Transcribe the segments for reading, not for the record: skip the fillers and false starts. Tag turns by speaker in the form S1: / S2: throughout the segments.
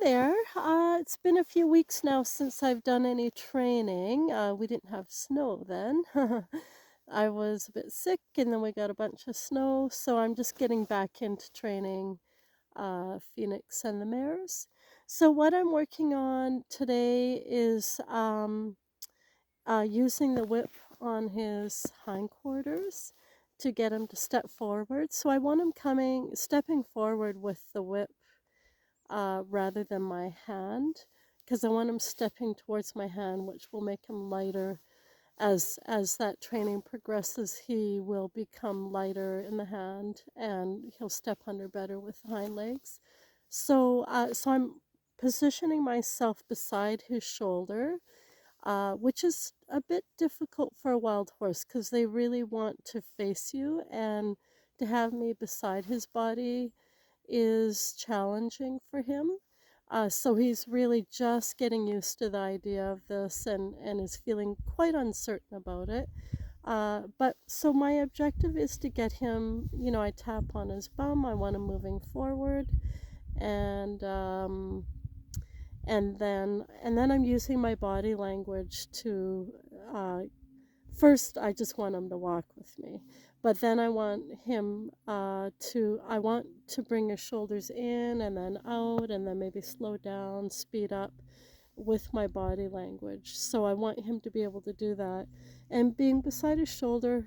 S1: there. It's been a few weeks now since I've done any training. We didn't have snow then. I was a bit sick, and then we got a bunch of snow, so I'm just getting back into training Phoenix and the mares. So, what I'm working on today is using the whip on his hindquarters to get him to step forward. So, I want him stepping forward with the whip rather than my hand, because I want him stepping towards my hand, which will make him lighter. As that training progresses, he will become lighter in the hand, and he'll step under better with the hind legs. So I'm positioning myself beside his shoulder, which is a bit difficult for a wild horse because they really want to face you, and to have me beside his body is challenging for him. So he's really just getting used to the idea of this, and is feeling quite uncertain about it. But so my objective is to get him, I tap on his bum, I want him moving forward, and and then I'm using my body language to uh, first, I just want him to walk with me, but then I want to bring his shoulders in and then out, and then maybe slow down, speed up with my body language. So I want him to be able to do that. And being beside his shoulder,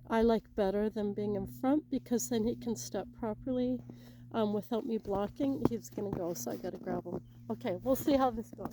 S1: I like better than being in front, because then he can step properly without me blocking. He's going to go, so I got to grab him. Okay, we'll see how this goes.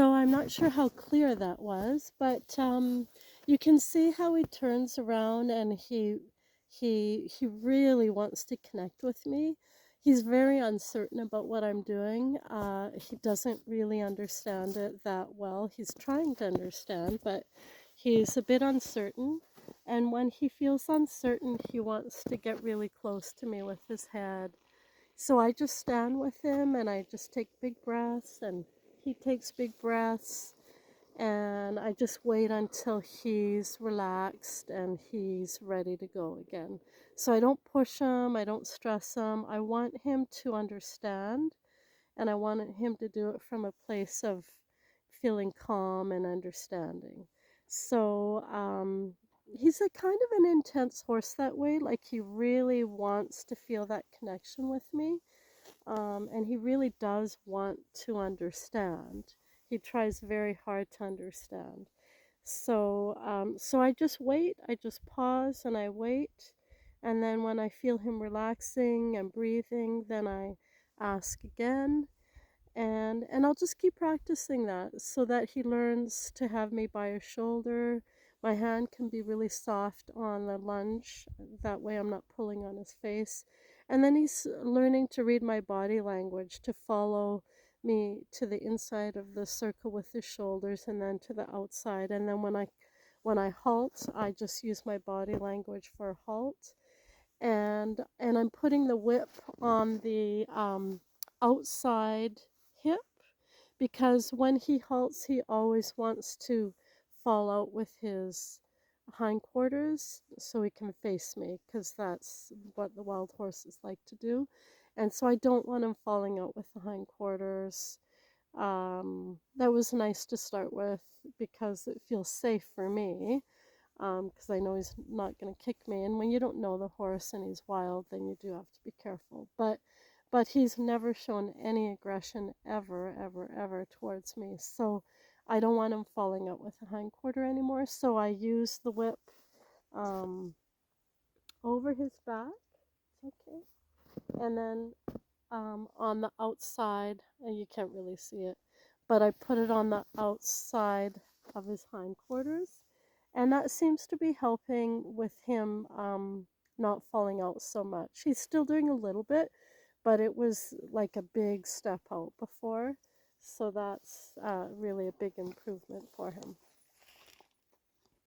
S1: So I'm not sure how clear that was, but you can see how he turns around and he really wants to connect with me. He's very uncertain about what I'm doing. He doesn't really understand it that well. He's trying to understand, but he's a bit uncertain. And when he feels uncertain, he wants to get really close to me with his head. So I just stand with him and I just take big breaths and he takes big breaths and I just wait until he's relaxed and he's ready to go again. So I don't push him, I don't stress him. I want him to understand and I want him to do it from a place of feeling calm and understanding. So he's a kind of an intense horse that way, like he really wants to feel that connection with me. And he really does want to understand. He tries very hard to understand. So I just wait. I just pause and I wait. And then when I feel him relaxing and breathing, then I ask again. And I'll just keep practicing that so that he learns to have me by his shoulder. My hand can be really soft on the lunge. That way I'm not pulling on his face. And then he's learning to read my body language, to follow me to the inside of the circle with his shoulders and then to the outside. And then when I halt, I just use my body language for halt. And I'm putting the whip on the outside hip because when he halts, he always wants to fall out with his hindquarters so he can face me because that's what the wild horses like to do. And so I don't want him falling out with the hindquarters. That was nice to start with because it feels safe for me because I know he's not going to kick me. And when you don't know the horse and he's wild, then you do have to be careful. But he's never shown any aggression ever, ever, ever towards me. So I don't want him falling out with a hindquarter anymore. So I use the whip um, over his back. Okay. And then on the outside, and you can't really see it, but I put it on the outside of his hindquarters, and that seems to be helping with him not falling out so much. He's still doing a little bit, but it was like a big step out before, so that's really a big improvement for him.